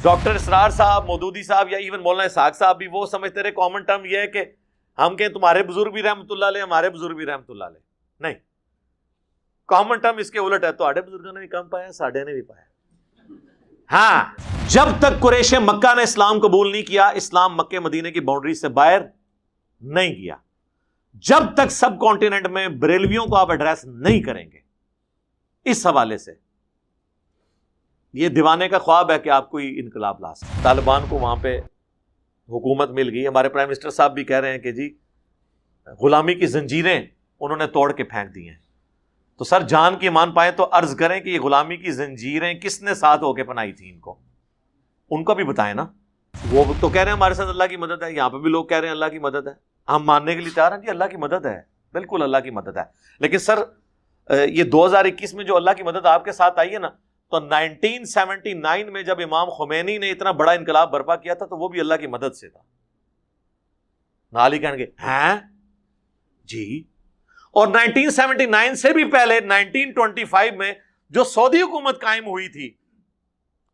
Doctor اسرار صاحب، مودودی صاحب یا ایون مولانا اسحاق صاحب بھی وہ سمجھتے رہے کامن ٹرم یہ ہے کہ ہم کہیں تمہارے بزرگ بھی رحمۃ اللہ علیہ، ہمارے بزرگ بھی رحمۃ اللہ علیہ. نہیں، کامن ٹرم اس کے الٹ ہے، تمہارے بزرگوں نے بھی کم پایا، ساڈے نے بھی پایا. ہاں، جب تک قریش مکہ نے اسلام قبول نہیں کیا، اسلام مکہ مدینے کی باؤنڈری سے باہر نہیں کیا. جب تک سب کانٹیننٹ میں بریلویوں کو آپ ایڈریس نہیں کریں گے. اس حوالے سے یہ دیوانے کا خواب ہے کہ آپ کوئی انقلاب لا سکتے. طالبان کو وہاں پہ حکومت مل گئی. ہمارے پرائم منسٹر صاحب بھی کہہ رہے ہیں کہ جی غلامی کی زنجیریں انہوں نے توڑ کے پھینک دی ہیں. تو سر جان کی مان پائیں تو عرض کریں کہ یہ غلامی کی زنجیریں کس نے ساتھ ہو کے پنائی تھی ان کو بھی بتائیں نا. وہ تو کہہ رہے ہیں ہمارے ساتھ اللہ کی مدد ہے، یہاں پہ بھی لوگ کہہ رہے ہیں اللہ کی مدد ہے. ہم ماننے کے لیے تیار ہیں جی اللہ کی مدد ہے، بالکل اللہ کی مدد ہے. لیکن سر یہ 2021 میں جو اللہ کی مدد آپ کے ساتھ آئی ہے نا، تو 1979 میں جب امام خمینی نے اتنا بڑا انقلاب برپا کیا تھا تو وہ بھی اللہ کی مدد سے تھا. نال ہی کہیں گے ہیں جی. اور 1979 سے بھی پہلے 1925 میں جو سعودی حکومت قائم ہوئی تھی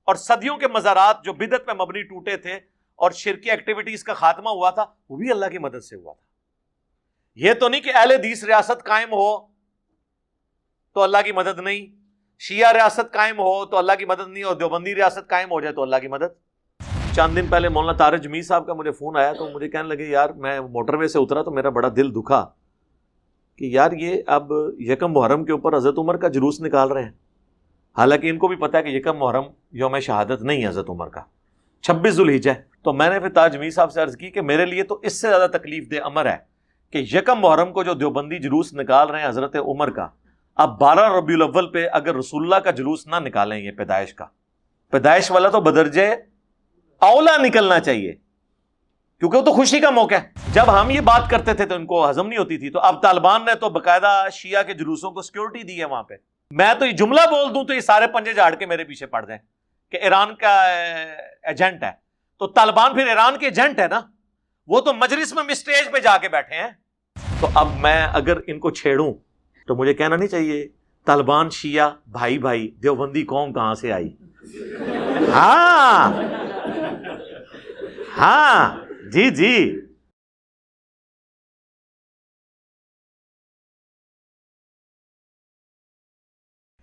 اور صدیوں کے مزارات جو بدعت پہ مبنی ٹوٹے تھے اور شرکی ایکٹیویٹیز کا خاتمہ ہوا تھا، وہ بھی اللہ کی مدد سے ہوا تھا. یہ تو نہیں کہ اہل حدیث ریاست قائم ہو تو اللہ کی مدد نہیں، شیعہ ریاست قائم ہو تو اللہ کی مدد نہیں، اور دیوبندی ریاست قائم ہو جائے تو اللہ کی مدد. چند دن پہلے مولانا طارق جمیل صاحب کا مجھے فون آیا تو مجھے کہنے لگے یار میں موٹر وے سے اترا تو میرا بڑا دل دکھا کہ یار یہ اب یکم محرم کے اوپر حضرت عمر کا جلوس نکال رہے ہیں، حالانکہ ان کو بھی پتا ہے کہ یکم محرم یوم شہادت نہیں ہے حضرت عمر کا، 26 ذوالحجہ ہے. تو میں نے پھر تاج جمیل صاحب سے عرض کی کہ میرے لیے تو اس سے زیادہ تکلیف دہ امر ہے کہ یکم محرم کو جو دیوبندی جلوس نکال رہے ہیں حضرت عمر کا، اب 12 ربیع الاول پہ اگر رسول اللہ کا جلوس نہ نکالیں، یہ پیدائش کا، پیدائش والا تو بدرجہ اولا نکلنا چاہیے کیونکہ وہ تو خوشی کا موقع ہے. جب ہم یہ بات کرتے تھے تو ان کو ہضم نہیں ہوتی تھی، تو اب طالبان نے تو باقاعدہ شیعہ کے جلوسوں کو سیکورٹی دی ہے وہاں پہ. میں تو یہ جملہ بول دوں تو یہ سارے پنجے جھاڑ کے میرے پیچھے پڑ جائیں کہ ایران کا ایجنٹ ہے. تو طالبان پھر ایران کے ایجنٹ ہے نا، وہ تو مجلس میں اسٹیج پہ جا کے بیٹھے ہیں. تو اب میں اگر ان کو چھیڑوں تو مجھے کہنا نہیں چاہیے طالبان شیعہ بھائی بھائی، دیوبندی قوم کہاں سے آئی. ہاں ہاں جی جی.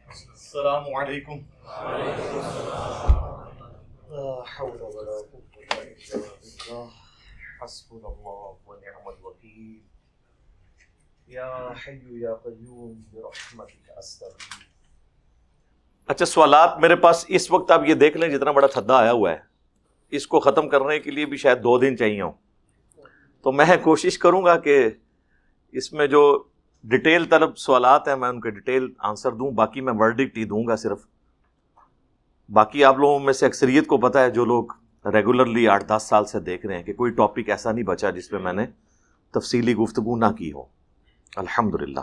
السلام علیکم. لا حول ولا قوة الا بالله حسبنا الله ونعم الوکیل یا حی یا قیوم برحمتک استغیث. اچھا سوالات میرے پاس اس وقت آپ یہ دیکھ لیں جتنا بڑا تھدا آیا ہوا ہے، اس کو ختم کرنے کے لیے بھی شاید 2 دن چاہیے ہوں. تو میں کوشش کروں گا کہ اس میں جو ڈیٹیل طلب سوالات ہیں میں ان کے ڈیٹیل آنسر دوں. باقی میں ورڈکٹ ہی دوں گا صرف. باقی آپ لوگوں میں سے اکثریت کو پتہ ہے جو لوگ ریگولرلی 8-10 سال سے دیکھ رہے ہیں کہ کوئی ٹاپک ایسا نہیں بچا جس پہ میں نے تفصیلی گفتگو نہ کی ہو، الحمدللہ.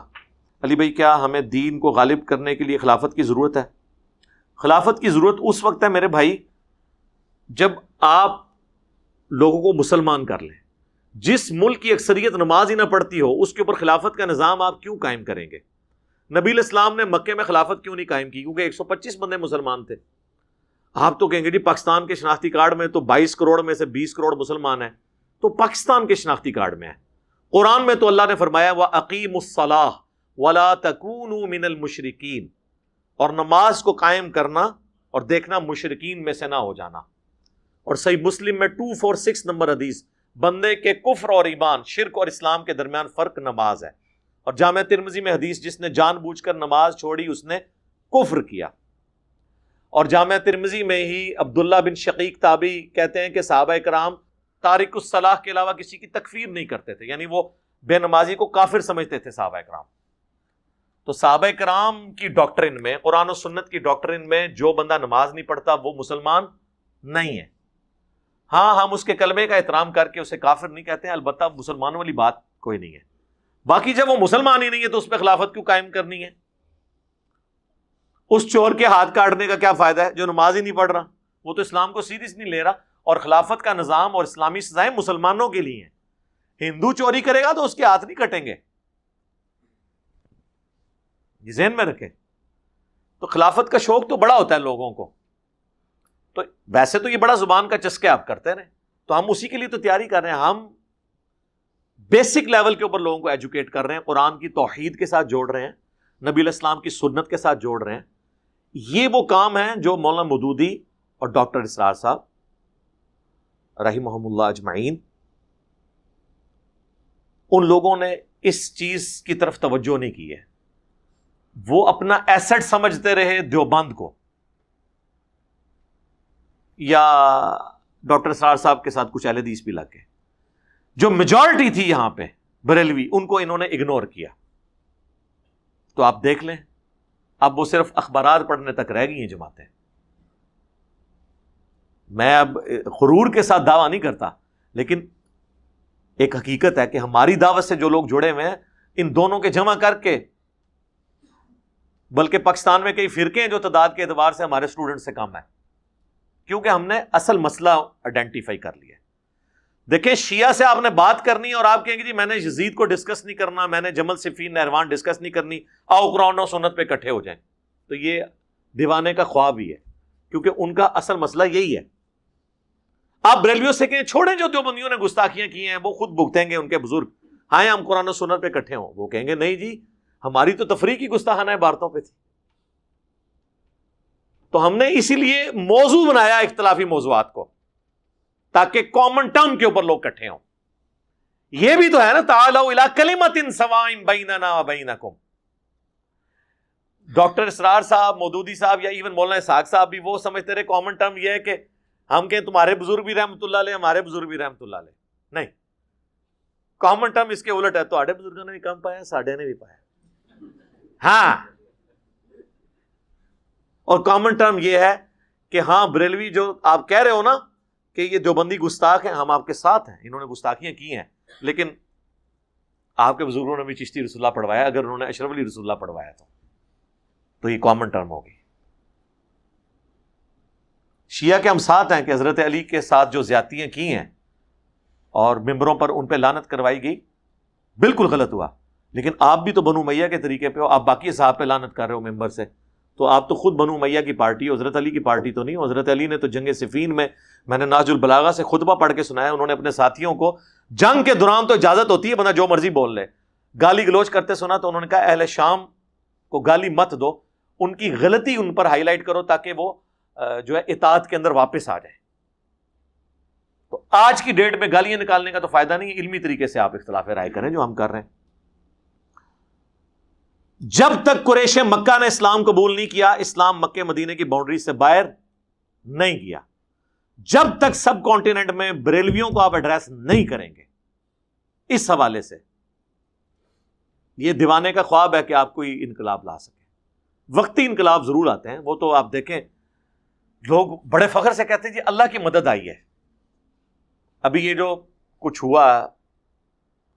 علی بھائی کیا ہمیں دین کو غالب کرنے کے لیے خلافت کی ضرورت ہے؟ خلافت کی ضرورت اس وقت ہے میرے بھائی جب آپ لوگوں کو مسلمان کر لیں. جس ملک کی اکثریت نماز ہی نہ پڑھتی ہو اس کے اوپر خلافت کا نظام آپ کیوں قائم کریں گے؟ نبی علیہ السلام نے مکے میں خلافت کیوں نہیں قائم کی؟ کیونکہ 125 بندے مسلمان تھے. آپ تو کہیں گے جی پاکستان کے شناختی کارڈ میں تو 22 کروڑ میں سے 20 کروڑ مسلمان ہیں، تو پاکستان کے شناختی کارڈ میں ہے. قرآن میں تو اللہ نے فرمایا وَأَقِيمُوا الصَّلَاةَ وَلَا تَكُونُوا مِنَ الْمُشْرِكِينَ، اور نماز کو قائم کرنا اور دیکھنا مشرکین میں سے نہ ہو جانا. اور صحیح مسلم میں 246 نمبر حدیث، بندے کے کفر اور ایمان، شرک اور اسلام کے درمیان فرق نماز ہے. اور جامع ترمذی میں حدیث جس نے جان بوجھ کر نماز چھوڑی اس نے کفر کیا. اور جامع ترمذی میں ہی عبداللہ بن شقیق تابعی کہتے ہیں کہ صحابہ کرام تارک الصلاح کے علاوہ کسی کی تکفیر نہیں کرتے تھے، یعنی وہ بے نمازی کو کافر سمجھتے تھے صحابہ کرام. تو صحابہ کرام کی ڈاکٹرن میں، قرآن و سنت کی ڈاکٹرن میں جو بندہ نماز نہیں پڑھتا وہ مسلمان نہیں ہے. ہاں ہم اس کے کلمے کا احترام کر کے اسے کافر نہیں کہتے ہیں، البتہ مسلمانوں والی بات کوئی نہیں ہے. باقی جب وہ مسلمان ہی نہیں ہے تو اس پہ خلافت کیوں قائم کرنی ہے؟ اس چور کے ہاتھ کاٹنے کا کیا فائدہ ہے جو نماز ہی نہیں پڑھ رہا؟ وہ تو اسلام کو سیریس نہیں لے رہا. اور خلافت کا نظام اور اسلامی سزائیں مسلمانوں کے لیے ہیں. ہندو چوری کرے گا تو اس کے ہاتھ نہیں کٹیں گے، یہ ذہن میں رکھیں. تو خلافت کا شوق تو بڑا ہوتا ہے لوگوں کو. تو ویسے تو یہ بڑا زبان کا چسکے آپ کرتے رہے، تو ہم اسی کے لیے تو تیاری کر رہے ہیں. ہم بیسک لیول کے اوپر لوگوں کو ایجوکیٹ کر رہے ہیں، قرآن کی توحید کے ساتھ جوڑ رہے ہیں، نبی علیہ السلام کی سنت کے ساتھ جوڑ رہے ہیں. یہ وہ کام ہیں جو مولانا مودودی اور ڈاکٹر اسرار صاحب رحمہم اللہ اجمعین، ان لوگوں نے اس چیز کی طرف توجہ نہیں کی ہے. وہ اپنا ایسٹ سمجھتے رہے دیوبند کو، یا ڈاکٹر اسرار صاحب کے ساتھ کچھ اہل حدیث بھی لگ گئے. جو میجورٹی تھی یہاں پہ بریلوی، ان کو انہوں نے اگنور کیا. تو آپ دیکھ لیں اب وہ صرف اخبارات پڑھنے تک رہ گئی ہیں جماعتیں. میں اب غرور کے ساتھ دعویٰ نہیں کرتا، لیکن ایک حقیقت ہے کہ ہماری دعوت سے جو لوگ جڑے ہوئے ہیں، ان دونوں کے جمع کر کے، بلکہ پاکستان میں کئی فرقے ہیں جو تعداد کے اعتبار سے ہمارے اسٹوڈنٹ سے کم ہے، کیونکہ ہم نے اصل مسئلہ آئیڈینٹیفائی کر لیا. دیکھیں شیعہ سے آپ نے بات کرنی اور آپ کہیں گے جی میں نے یزید کو ڈسکس نہیں کرنا، میں نے جمل صفین نہروان ڈسکس نہیں کرنی، آؤ قرآن و سنت پہ اکٹھے ہو جائیں. تو یہ دیوانے کا خواب ہی ہے، کیونکہ ان کا اصل مسئلہ یہی ہے. آپ بریلویوں سے کہیں چھوڑیں جو دیوبندیوں نے گستاخیاں کی ہیں، وہ خود بھگتیں گے ان کے بزرگ، آئیں ہم قرآن و سنت پہ اکٹھے ہوں. وہ کہیں گے نہیں جی ہماری تو تفریح کی گستاخانہ عبارتوں پہ تھی. تو ہم نے اسی لیے موضوع بنایا اختلافی موضوعات کو، تاکہ کامن ٹرم کے اوپر لوگ اکٹھے ہوں. یہ بھی تو ہے نا، تعالوا الی کلمۃ سواء بیننا وبینکم. ڈاکٹر اسرار صاحب، مودودی صاحب، یا ایون مولانا اسحاق صاحب بھی وہ سمجھتے رہے کامن ٹرم یہ ہے کہ ہم کہیں تمہارے بزرگ بھی رحمۃ اللہ علیہ، ہمارے بزرگ بھی رحمۃ اللہ علیہ. نہیں، کامن ٹرم اس کے الٹ ہے، تو بزرگوں نے بھی کم پایا، ساڈے نے بھی پایا. ہاں، اور کامن ٹرم یہ ہے کہ ہاں بریلوی جو آپ کہہ رہے ہو نا کہ یہ دیوبندی گستاخ ہیں، ہم آپ کے ساتھ ہیں، انہوں نے گستاخیاں کی ہیں، لیکن آپ کے بزرگوں نے بھی چشتی رسول اللہ پڑھوایا. اگر انہوں نے اشرف علی رسول اللہ پڑھوایا تو یہ کامن ٹرم ہوگی. شیعہ کے ہم ساتھ ہیں کہ حضرت علی کے ساتھ جو زیادتیاں کی ہیں اور ممبروں پر ان پہ لعنت کروائی گئی، بالکل غلط ہوا. لیکن آپ بھی تو بنو امیہ کے طریقے پہ ہو، آپ باقی صحابہ پہ لعنت کر رہے ہو ممبر سے، تو آپ تو خود بنو امیہ کی پارٹی ہو، حضرت علی کی پارٹی تو نہیں ہو. حضرت علی نے تو جنگ صفین میں نے ناج البلاغہ سے خطبہ پڑھ کے سنایا، انہوں نے اپنے ساتھیوں کو، جنگ کے دوران تو اجازت ہوتی ہے بندہ جو مرضی بول لے، گالی گلوچ کرتے سنا تو انہوں نے کہا اہل شام کو گالی مت دو، ان کی غلطی ان پر ہائی لائٹ کرو تاکہ وہ جو ہے اطاعت کے اندر واپس آ جائیں. تو آج کی ڈیٹ میں گالیاں نکالنے کا تو فائدہ نہیں، علمی طریقے سے آپ اختلاف رائے کریں جو ہم کر رہے ہیں. جب تک قریش مکہ نے اسلام قبول نہیں کیا، اسلام مکہ مدینے کی باؤنڈری سے باہر نہیں گیا. جب تک سب کانٹیننٹ میں بریلویوں کو آپ ایڈریس نہیں کریں گے. اس حوالے سے یہ دیوانے کا خواب ہے کہ آپ کوئی انقلاب لا سکیں. وقتی انقلاب ضرور آتے ہیں، وہ تو آپ دیکھیں لوگ بڑے فخر سے کہتے ہیں جی اللہ کی مدد آئی ہے. ابھی یہ جو کچھ ہوا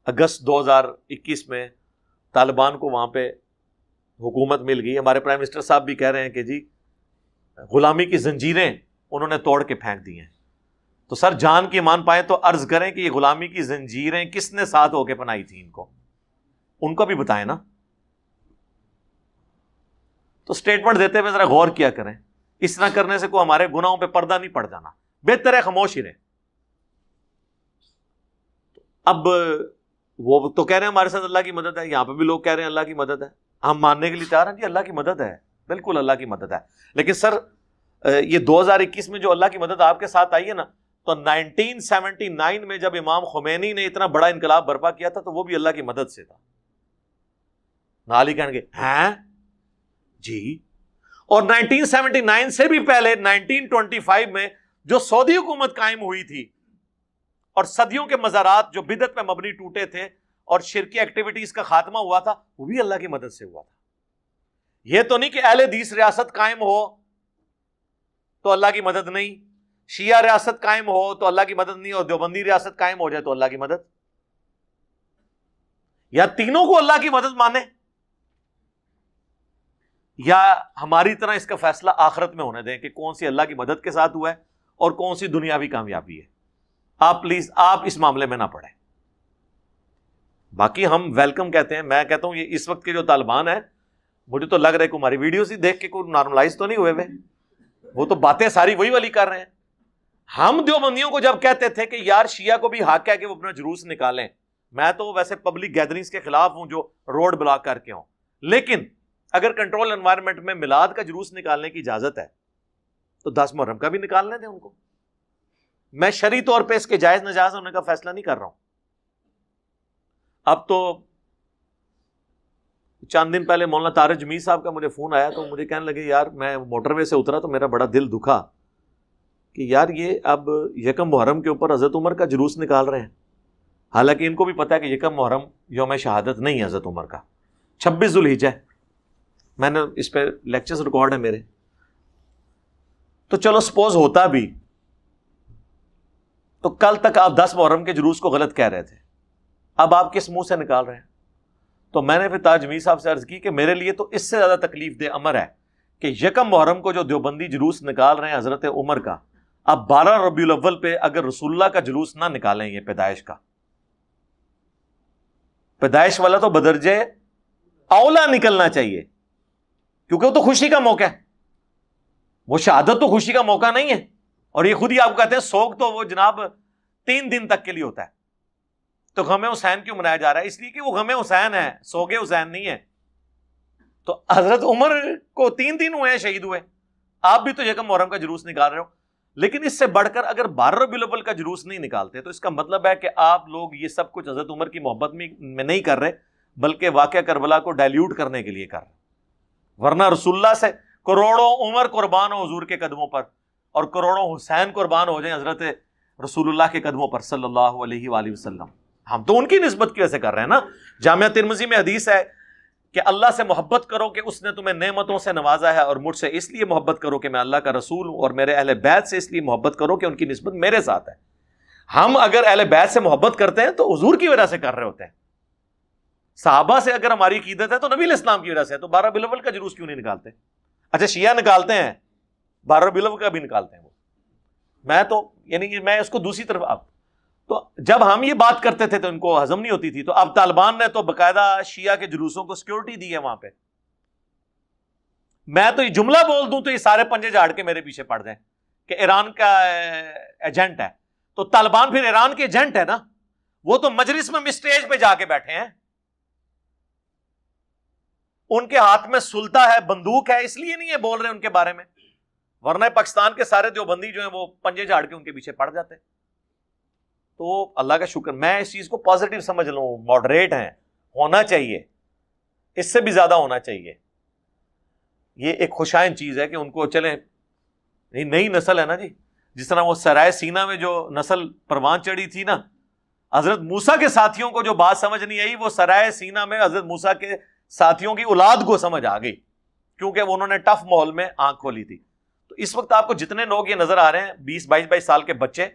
اگست 2021 میں، طالبان کو وہاں پہ حکومت مل گئی. ہمارے پرائم منسٹر صاحب بھی کہہ رہے ہیں کہ جی غلامی کی زنجیریں انہوں نے توڑ کے پھینک دی ہیں. تو سر جان کی ایمان پائیں تو عرض کریں کہ یہ غلامی کی زنجیریں کس نے ساتھ ہو کے بنائی تھی، ان کو بھی بتائیں نا. تو سٹیٹمنٹ دیتے ہوئے ذرا غور کیا کریں. اس طرح کرنے سے کوئی ہمارے گناہوں پہ پردہ نہیں پڑ جانا، بہتر ہے خاموش ہی رہیں. اب وہ تو کہہ رہے ہیں ہمارے ساتھ اللہ کی مدد ہے، یہاں پہ بھی لوگ کہہ رہے ہیں اللہ کی مدد ہے. ہم ماننے کے لیے تیار ہیں جی اللہ کی مدد ہے، بالکل اللہ کی مدد ہے. لیکن سر یہ 2021 میں جو اللہ کی مدد آپ کے ساتھ آئی ہے نا، تو 1979 میں جب امام خمینی نے اتنا بڑا انقلاب برپا کیا تھا تو وہ بھی اللہ کی مدد سے تھا. نال ہی کہیں گے ہیں جی. اور 1979 سے بھی پہلے 1925 میں جو سعودی حکومت قائم ہوئی تھی اور صدیوں کے مزارات جو بدعت پہ مبنی ٹوٹے تھے اور شرکی ایکٹیویٹیز کا خاتمہ ہوا تھا، وہ بھی اللہ کی مدد سے ہوا تھا. یہ تو نہیں کہ اہل حدیث ریاست قائم ہو تو اللہ کی مدد نہیں، شیعہ ریاست قائم ہو تو اللہ کی مدد نہیں، اور دیوبندی ریاست قائم ہو جائے تو اللہ کی مدد. یا تینوں کو اللہ کی مدد مانے، یا ہماری طرح اس کا فیصلہ آخرت میں ہونے دیں کہ کون سی اللہ کی مدد کے ساتھ ہوا ہے اور کون سی دنیاوی کامیابی ہے. آپ پلیز آپ اس معاملے میں نہ پڑیں. باقی ہم ویلکم کہتے ہیں. میں کہتا ہوں یہ اس وقت کے جو طالبان ہیں، مجھے تو لگ رہا ہے کہ ہماری ویڈیوز ہی دیکھ کے کوئی نارملائز تو نہیں ہوئے ہوئے. وہ تو باتیں ساری وہی والی کر رہے ہیں. ہم دیوبندیوں کو جب کہتے تھے کہ یار شیعہ کو بھی حق ہے کہ وہ اپنا جلوس نکالیں، میں تو ویسے پبلک گیدرنگز کے خلاف ہوں جو روڈ بلاک کر کے ہوں، لیکن اگر کنٹرول انوائرمنٹ میں میلاد کا جلوس نکالنے کی اجازت ہے تو 10 محرم کا بھی نکالنے دیں ان کو. میں شرعی طور پہ اس کے جائز ناجائز ہونے کا فیصلہ نہیں کر رہا ہوں. اب تو چند دن پہلے مولانا طارق جمیل صاحب کا مجھے فون آیا تو مجھے کہنے لگے یار میں موٹر وے سے اترا تو میرا بڑا دل دکھا کہ یار یہ اب یکم محرم کے اوپر حضرت عمر کا جلوس نکال رہے ہیں، حالانکہ ان کو بھی پتا ہے کہ یکم محرم یوم شہادت نہیں ہے حضرت عمر کا، 26 ذوالحجہ ہے. میں نے اس پہ لیکچرز ریکارڈ ہیں میرے. تو چلو سپوز ہوتا بھی تو کل تک آپ 10 محرم کے جلوس کو غلط کہہ رہے تھے، اب آپ کس منہ سے نکال رہے ہیں؟ تو میں نے پھر تاج میر صاحب سے عرض کی کہ میرے لیے تو اس سے زیادہ تکلیف دہ امر ہے کہ یکم محرم کو جو دیوبندی جلوس نکال رہے ہیں حضرت عمر کا، اب 12 ربیع الاول پہ اگر رسول اللہ کا جلوس نہ نکالیں، یہ پیدائش کا، پیدائش والا تو بدرجے اولا نکلنا چاہیے کیونکہ وہ تو خوشی کا موقع ہے، وہ شہادت تو خوشی کا موقع نہیں ہے. اور یہ خود ہی آپ کہتے ہیں سوگ تو وہ جناب 3 دن تک کے لیے ہوتا ہے، تو غم حسین کیوں منایا جا رہا ہے؟ اس لیے کہ وہ غم حسین ہے، سوگ حسین نہیں ہے. تو حضرت عمر کو 3 دن ہوئے ہیں شہید ہوئے، آپ بھی تو یکم محرم کا جلوس نکال رہے ہو. لیکن اس سے بڑھ کر اگر 12 ربیع الاول کا جلوس نہیں نکالتے تو اس کا مطلب ہے کہ آپ لوگ یہ سب کچھ حضرت عمر کی محبت میں نہیں کر رہے، بلکہ واقعہ کربلا کو ڈائلیوٹ کرنے کے لیے کر رہے. ورنہ رسول اللہ سے کروڑوں عمر قربان ہو حضور کے قدموں پر، اور کروڑوں حسین قربان ہو جائیں حضرت رسول اللہ کے قدموں پر صلی اللہ علیہ وآلہ وسلم. ہم تو ان کی نسبت کی وجہ سے کر رہے ہیں نا. جامعہ ترمذی میں حدیث ہے کہ اللہ سے محبت کرو کہ اس نے تمہیں نعمتوں سے نوازا ہے، اور مجھ سے اس لیے محبت کرو کہ میں اللہ کا رسول ہوں، اور میرے اہل بیت سے اس لیے محبت کرو کہ ان کی نسبت میرے ساتھ ہے. ہم اگر اہل بیت سے محبت کرتے ہیں تو حضور کی وجہ سے کر رہے ہوتے ہیں. صحابہ سے اگر ہماری عقیدت ہے تو نبی علیہ السلام کی وجہ سے. تو 12 ربیع الاول کا جلوس کیوں نہیں نکالتے؟ اچھا شیعہ نکالتے ہیں، 12 ربیع الاول کا بھی نکالتے ہیں وہ. میں تو یعنی کہ میں اس کو دوسری طرف تو جب ہم یہ بات کرتے تھے تو ان کو ہضم نہیں ہوتی تھی. تو اب طالبان نے تو باقاعدہ شیعہ کے جلوسوں کو سیکورٹی دی ہے وہاں پہ. میں تو یہ جملہ بول دوں تو یہ سارے پنجے جھاڑ کے میرے پیچھے پڑ جائیں کہ ایران کا ایجنٹ ہے. تو طالبان پھر ایران کے ایجنٹ ہے نا، وہ تو مجلس میں اسٹیج پہ جا کے بیٹھے ہیں، ان کے ہاتھ میں سلطہ ہے، بندوق ہے، اس لیے نہیں ہے بول رہے ان کے بارے میں. ورنہ پاکستان کے سارے دیوبندی جو ہیں وہ پنجے جھاڑ کے ان کے پیچھے پڑ جاتے. تو اللہ کا شکر میں اس چیز کو پازیٹیو سمجھ لوں، ماڈریٹ ہیں، ہونا چاہیے، اس سے بھی زیادہ ہونا چاہیے. یہ ایک خوشائن چیز ہے کہ ان کو چلیں نئی نسل ہے نا جی. جس طرح وہ سرائے سینا میں جو نسل پروان چڑھی تھی نا، حضرت موسیٰ کے ساتھیوں کو جو بات سمجھ نہیں آئی وہ سرائے سینا میں حضرت موسیٰ کے ساتھیوں کی اولاد کو سمجھ آ گئی، کیونکہ انہوں نے ٹف ماحول میں آنکھ کھولی تھی. تو اس وقت آپ کو جتنے لوگ یہ نظر آ رہے ہیں 20-22 سال کے بچے،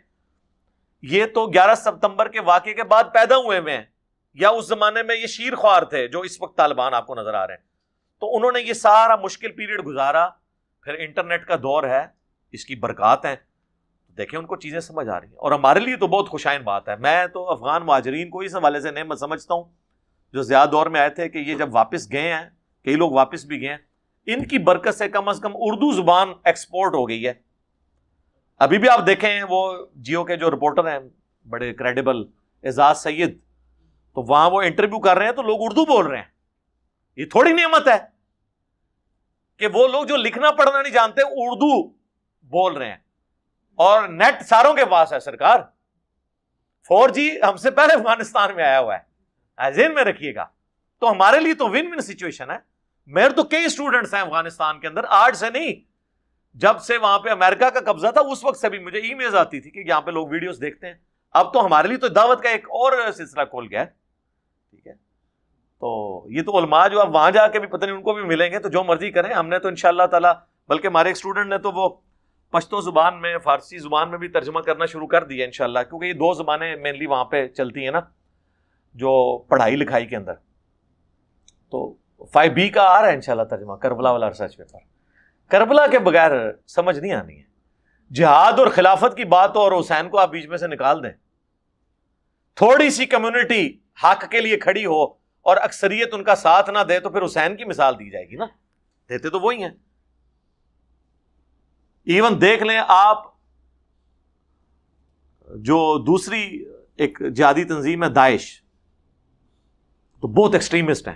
یہ تو 11 ستمبر کے واقعے کے بعد پیدا ہوئے ہوئے ہیں، یا اس زمانے میں یہ شیر خوار تھے جو اس وقت طالبان آپ کو نظر آ رہے ہیں. تو انہوں نے یہ سارا مشکل پیریڈ گزارا، پھر انٹرنیٹ کا دور ہے، اس کی برکات ہیں، دیکھیں ان کو چیزیں سمجھ آ رہی ہیں. اور ہمارے لیے تو بہت خوشائن بات ہے. میں تو افغان مہاجرین کو اس حوالے سے نعمت سمجھتا ہوں جو زیادہ دور میں آئے تھے، کہ یہ جب واپس گئے ہیں، کئی لوگ واپس بھی گئے ہیں، ان کی برکت سے کم از کم اردو زبان ایکسپورٹ ہو گئی ہے. ابھی بھی آپ دیکھیں وہ جیو کے جو رپورٹر ہیں بڑے کریڈیبل، اعزاز سید، تو وہاں وہ انٹرویو کر رہے ہیں تو لوگ اردو بول رہے ہیں. یہ تھوڑی نعمت ہے کہ وہ لوگ جو لکھنا پڑھنا نہیں جانتے اردو بول رہے ہیں. اور نیٹ ساروں کے پاس ہے سرکار، 4G ہم سے پہلے افغانستان میں آیا ہوا ہے، ذہن میں رکھیے گا. تو ہمارے لیے تو ون ون سچویشن ہے. میرے تو کئی اسٹوڈنٹس ہیں افغانستان کے اندر، آج سے نہیں، جب سے وہاں پہ امریکہ کا قبضہ تھا اس وقت سے بھی مجھے ای میلز آتی تھی کہ یہاں پہ لوگ ویڈیوز دیکھتے ہیں. اب تو ہمارے لیے تو دعوت کا ایک اور سلسلہ کھول گیا ہے. ٹھیک ہے، تو یہ تو علماء جو اب وہاں جا کے بھی پتہ نہیں ان کو بھی ملیں گے تو جو مرضی کریں. ہم نے تو انشاءاللہ تعالی، بلکہ ہمارے ایک اسٹوڈنٹ نے تو وہ پشتو زبان میں، فارسی زبان میں بھی ترجمہ کرنا شروع کر دیا انشاءاللہ، کیونکہ یہ 2 زبانیں مینلی وہاں پہ چلتی ہیں نا جو پڑھائی لکھائی کے اندر. تو 5B کا آ رہا ہے انشاءاللہ ترجمہ، کربلا والا ریسرچ پیپر. کربلا کے بغیر سمجھ نہیں آنی ہے. جہاد اور خلافت کی بات ہو اور حسین کو آپ بیچ میں سے نکال دیں. تھوڑی سی کمیونٹی حق کے لیے کھڑی ہو اور اکثریت ان کا ساتھ نہ دے تو پھر حسین کی مثال دی جائے گی نا، دیتے تو وہی ہیں. ایون دیکھ لیں آپ جو دوسری ایک جہادی تنظیم ہے داعش، تو بہت ایکسٹریمسٹ ہیں،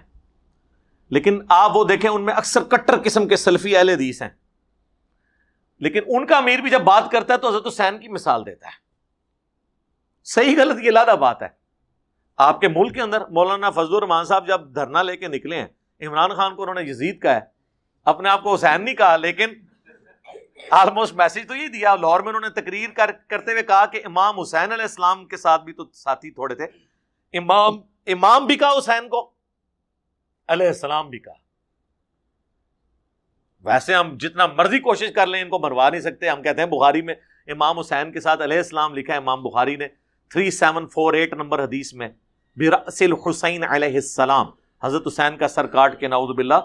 لیکن آپ وہ دیکھیں ان میں اکثر کٹر قسم کے سلفی اہل حدیث ہیں، لیکن ان کا امیر بھی جب بات کرتا ہے تو حضرت حسین کی مثال دیتا ہے. صحیح غلط یہ علیحدہ بات ہے. آپ کے ملک کے اندر مولانا فضل الرحمان صاحب جب دھرنا لے کے نکلے ہیں، عمران خان کو انہوں نے یزید کہا ہے، اپنے آپ کو حسین نہیں کہا، لیکن آلموسٹ میسج تو یہ دیا. لاہور میں انہوں نے تقریر کرتے ہوئے کہا کہ امام حسین علیہ السلام کے ساتھ بھی تو ساتھی تھوڑے تھے، امام بھی کہا حسین کو، علیہ السلام بھی کہا. ویسے ہم جتنا مرضی کوشش کر لیں ان کو مروا نہیں سکتے. ہم کہتے ہیں بخاری میں امام حسین کے ساتھ علیہ السلام لکھا ہے، امام بخاری نے 3748 نمبر حدیث میں برأس الحسین علیہ السلام، حضرت حسین کا سر کاٹ کے نعوذ باللہ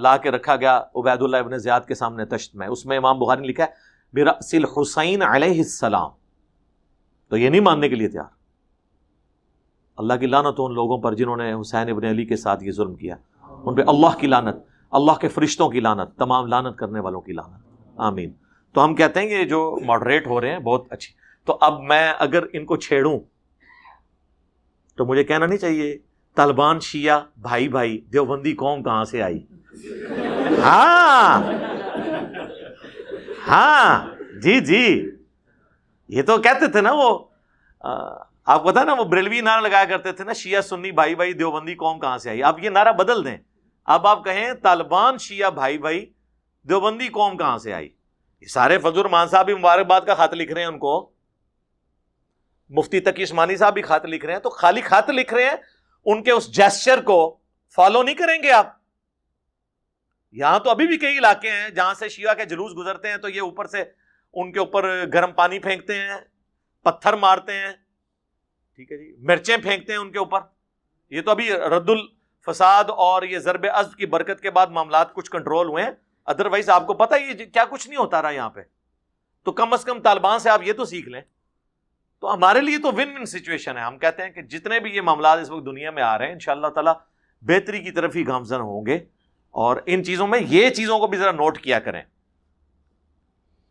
لا کے رکھا گیا عبید اللہ ابن زیاد کے سامنے تشت میں، اس میں امام بخاری نے لکھا ہے برأس الحسین علیہ السلام. تو یہ نہیں ماننے کے لیے تیار. اللہ کی لعنت ہو ان لوگوں پر جنہوں نے حسین ابن علی کے ساتھ یہ ظلم کیا. ان پہ اللہ کی لعنت، اللہ کے فرشتوں کی لعنت، تمام لعنت کرنے والوں کی لعنت. آمین. تو ہم کہتے ہیں کہ جو ماڈریٹ ہو رہے ہیں بہت اچھی. تو اب میں اگر ان کو چھیڑوں تو مجھے کہنا نہیں چاہیے طالبان شیعہ بھائی بھائی دیوبندی قوم کہاں سے آئی. ہاں جی جی، یہ تو کہتے تھے نا وہ، آپ کو پتا نا وہ بریلوی نعرہ لگایا کرتے تھے نا، شیعہ سنی بھائی بھائی دیوبندی قوم کہاں سے آئی. اب یہ نعرہ بدل دیں، اب آپ کہیں طالبان شیعہ بھائی بھائی دیوبندی قوم کہاں سے آئی. یہ سارے فضل الرحمان صاحب بھی مبارکباد کا خط لکھ رہے ہیں ان کو، مفتی تقی عثمانی صاحب بھی خط لکھ رہے ہیں. تو خالی خط لکھ رہے ہیں، ان کے اس جیسچر کو فالو نہیں کریں گے آپ. یہاں تو ابھی بھی کئی علاقے ہیں جہاں سے شیعہ کے جلوس گزرتے ہیں تو یہ اوپر سے ان کے اوپر گرم پانی پھینکتے ہیں، پتھر مارتے ہیں، ٹھیک ہے جی، مرچیں پھینکتے ہیں ان کے اوپر. یہ تو ابھی رد الفساد اور یہ ضرب عضب کی برکت کے بعد معاملات کچھ کنٹرول ہوئے ہیں، ادروائز آپ کو پتہ یہ کیا کچھ نہیں ہوتا رہا یہاں پہ. تو کم از کم طالبان سے آپ یہ تو سیکھ لیں. تو ہمارے لیے تو ون ون سچویشن ہے. ہم کہتے ہیں کہ جتنے بھی یہ معاملات اس وقت دنیا میں آ رہے ہیں انشاءاللہ تعالی بہتری کی طرف ہی گامزن ہوں گے. اور ان چیزوں میں یہ چیزوں کو بھی ذرا نوٹ کیا کریں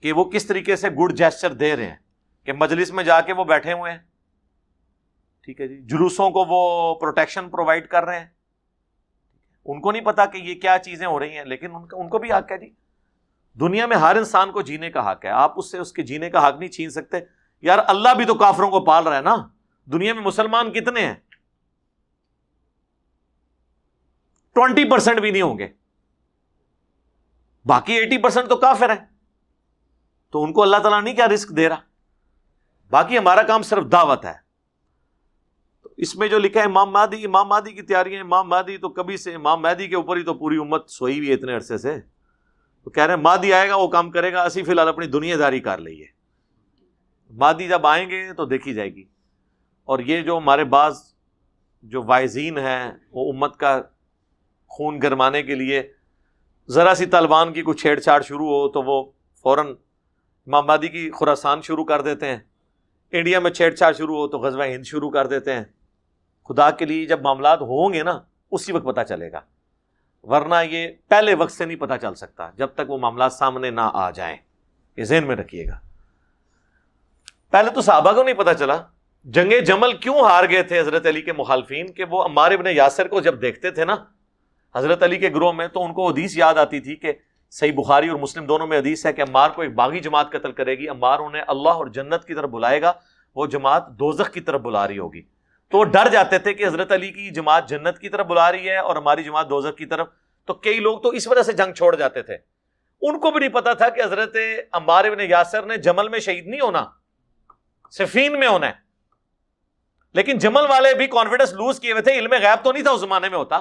کہ وہ کس طریقے سے گڈ جیسچر دے رہے ہیں، کہ مجلس میں جا کے وہ بیٹھے ہوئے ہیں، ٹھیک ہے جی، جلوسوں کو وہ پروٹیکشن پرووائڈ کر رہے ہیں. ان کو نہیں پتا کہ یہ کیا چیزیں ہو رہی ہیں، لیکن ان کو بھی حق ہے جی. دنیا میں ہر انسان کو جینے کا حق ہے، آپ اس سے اس کے جینے کا حق نہیں چھین سکتے. یار اللہ بھی تو کافروں کو پال رہا ہے نا. دنیا میں مسلمان کتنے ہیں؟ 20% بھی نہیں ہوں گے، باقی 80% تو کافر ہیں. تو ان کو اللہ تعالیٰ نہیں کیا رزق دے رہا. باقی ہمارا کام صرف دعوت ہے. تو اس میں جو لکھا ہے امام مہدی کی تیاریاں، امام مہدی تو کبھی سے، امام مہدی کے اوپر ہی تو پوری امت سوئی ہوئی ہے اتنے عرصے سے. تو کہہ رہے ہیں مہدی آئے گا وہ کام کرے گا، اسی فی الحال اپنی دنیا داری کر لئیے. مہدی جب آئیں گے تو دیکھی جائے گی. اور یہ جو ہمارے بعض جو واعظین ہیں وہ امت کا خون گرمانے کے لیے ذرا سی طالبان کی کوئی چھیڑ چھاڑ شروع ہو تو وہ فوراً امام مہدی کی خراسان شروع کر دیتے ہیں. انڈیا میں چھیڑ چھاڑ شروع ہو تو غزوہ ہند شروع کر دیتے ہیں. خدا کے لیے جب معاملات ہوں گے نا اسی وقت پتہ چلے گا، ورنہ یہ پہلے وقت سے نہیں پتہ چل سکتا جب تک وہ معاملات سامنے نہ آ جائیں. یہ ذہن میں رکھیے گا. پہلے تو صحابہ کو نہیں پتہ چلا جنگ جمل کیوں ہار گئے تھے حضرت علی کے مخالفین، کہ وہ عمار ابن یاسر کو جب دیکھتے تھے نا حضرت علی کے گروہ میں تو ان کو حدیث یاد آتی تھی کہ صحیح بخاری اور مسلم دونوں میں حدیث ہے کہ عمار کو ایک باغی جماعت قتل کرے گی، عمار انہیں اللہ اور جنت کی طرف بلائے گا، وہ جماعت دوزخ کی طرف بلا رہی ہوگی. تو وہ ڈر جاتے تھے کہ حضرت علی کی جماعت جنت کی طرف بلا رہی ہے اور ہماری جماعت دوزخ کی طرف. تو کئی لوگ تو اس وجہ سے جنگ چھوڑ جاتے تھے. ان کو بھی نہیں پتا تھا کہ حضرت عمار ابن یاسر نے جمل میں شہید نہیں ہونا، صفین میں ہونا ہے. لیکن جمل والے بھی کانفیڈنس لوز کیے ہوئے تھے. علم غیب تو نہیں تھا اس زمانے میں ہوتا،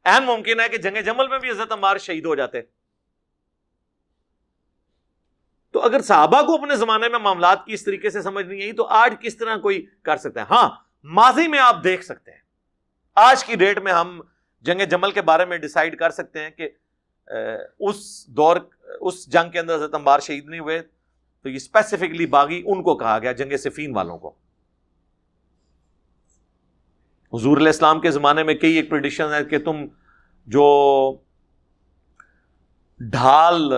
عین ممکن ہے کہ جنگ جمل میں بھی حضرت عمار شہید ہو جاتے. تو اگر صحابہ کو اپنے زمانے میں معاملات کی اس طریقے سے سمجھ نہیں آئی تو آج کس طرح کوئی کر سکتا ہے؟ ہاں ماضی میں آپ دیکھ سکتے ہیں، آج کی ڈیٹ میں ہم جنگ جمل کے بارے میں ڈیسائیڈ کر سکتے ہیں کہ اس جنگ کے اندر حضرت عمار شہید نہیں ہوئے، تو یہ اسپیسیفکلی باغی ان کو کہا گیا، جنگ صفین والوں کو. حضور علیہ السلام کے زمانے میں کئی ایک پریڈکشن ہے کہ تم جو ڈھال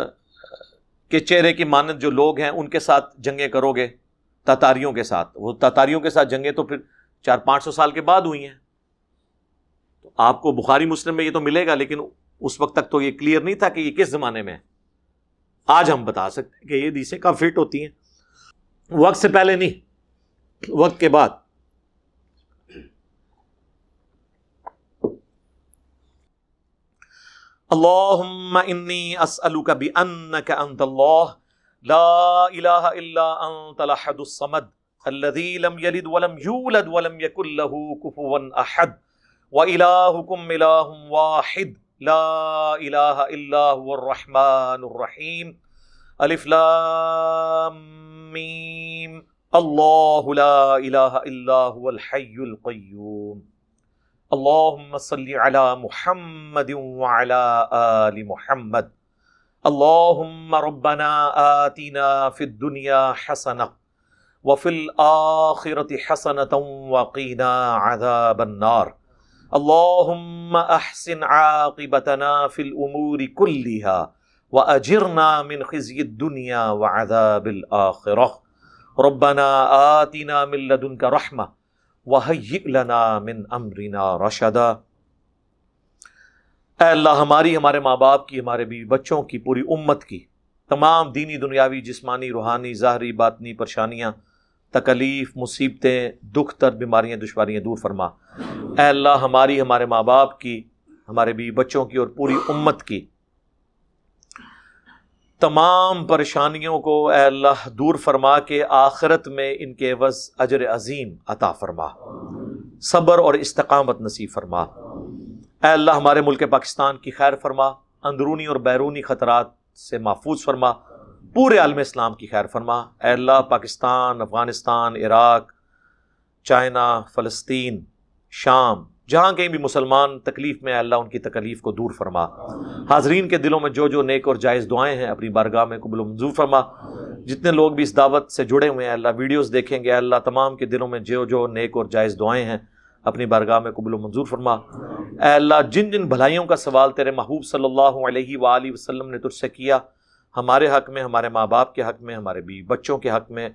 کہ چہرے کی مانند جو لوگ ہیں ان کے ساتھ جنگیں کرو گے، تاتاریوں کے ساتھ. وہ تاتاریوں کے ساتھ جنگیں تو پھر 400-500 سال کے بعد ہوئی ہیں. تو آپ کو بخاری مسلم میں یہ تو ملے گا، لیکن اس وقت تک تو یہ کلیئر نہیں تھا کہ یہ کس زمانے میں ہے. آج ہم بتا سکتے ہیں کہ یہ حدیثیں کب فٹ ہوتی ہیں، وقت سے پہلے نہیں، وقت کے بعد. اللہم انی اسألک بأنک انت اللہ لا الہ الا انت الاحد الصمد الذی لم یلد ولم یولد ولم یکن له کفوا احد وإلہکم الہ واحد لا الہ الا هو الرحمن الرحیم الف لام میم اللہ لا الہ الا هو الحی القیوم اللہم صلی علی محمد وعلی آل محمد اللہم ربنا آتنا فی الدنیا حسنہ وفی الآخرۃ حسنۃ وقینا عذاب النار اللہم احسن عاقبتنا فی الامور کلہا واجرنا من خزی الدنیا وعذاب الآخرہ ربنا آتنا من لدنک رحمہ وَهَيِّئْ لَنَا مِنْ أَمْرِنَا رَشَدًا. اے اللہ ہماری، ہمارے ماں باپ کی، ہمارے بیوی بچوں کی، پوری امت کی تمام دینی، دنیاوی، جسمانی، روحانی، ظاہری، باطنی پریشانیاں، تکلیف، مصیبتیں، دکھ، درد، بیماریاں، دشواریاں دور فرما. اے اللہ ہماری، ہمارے ماں باپ کی، ہمارے بیوی بچوں کی اور پوری امت کی تمام پریشانیوں کو اے اللہ دور فرما کے آخرت میں ان کے عوض اجر عظیم عطا فرما، صبر اور استقامت نصیب فرما. اے اللہ ہمارے ملک پاکستان کی خیر فرما، اندرونی اور بیرونی خطرات سے محفوظ فرما، پورے عالم اسلام کی خیر فرما. اے اللہ پاکستان، افغانستان، عراق، چائنا، فلسطین، شام، جہاں کہیں بھی مسلمان تکلیف میں، اللہ ان کی تکلیف کو دور فرما. حاضرین کے دلوں میں جو جو نیک اور جائز دعائیں ہیں اپنی بارگاہ میں قبول و منظور فرما. جتنے لوگ بھی اس دعوت سے جڑے ہوئے ہیں اللہ ویڈیوز دیکھیں گے، اللہ تمام کے دلوں میں جو جو نیک اور جائز دعائیں ہیں اپنی بارگاہ میں قبول و منظور فرما. اے اللہ جن جن بھلائیوں کا سوال تیرے محبوب صلی اللہ علیہ وآلہ وسلم نے تجھ سے کیا، ہمارے حق میں، ہمارے ماں باپ کے حق میں، ہمارے بیوی بچوں کے حق میں،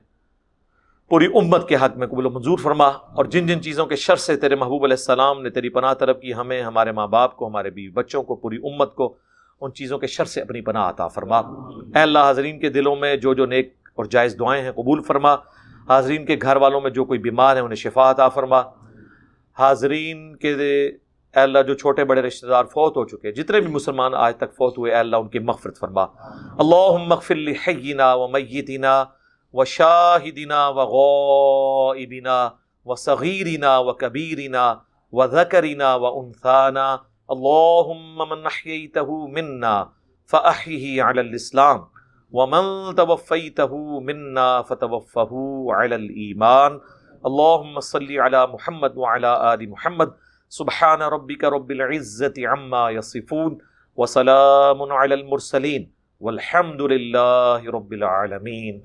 پوری امت کے حق میں قبول و منظور فرما. اور جن جن چیزوں کے شر سے تیرے محبوب علیہ السلام نے تیری پناہ طلب کی، ہمیں، ہمارے ماں باپ کو، ہمارے بیوی بچوں کو، پوری امت کو ان چیزوں کے شر سے اپنی پناہ عطا فرما. اے اللہ حاضرین کے دلوں میں جو جو نیک اور جائز دعائیں ہیں قبول فرما. حاضرین کے گھر والوں میں جو کوئی بیمار ہیں انہیں شفا عطا فرما. حاضرین کے اے اللہ جو چھوٹے بڑے رشتہ دار فوت ہو چکے، جتنے بھی مسلمان آج تک فوت ہوئے، اے اللہ ان کی مغفرت فرما. اللہم اغفر لحینا ومیتنا وشاہدنا وغائبنا وصغیرنا وکبیرنا وذکرنا وانثانا. اللہم من احییتہ منا فاحیہ علی الاسلام ومن توفیتہ منا فتوفہ علی الایمان. اللہم صلی علی محمد وعلی آل محمد. سبحان ربک رب العزۃ عما یصفون وسلام علی المرسلین والحمد للہ رب العالمین.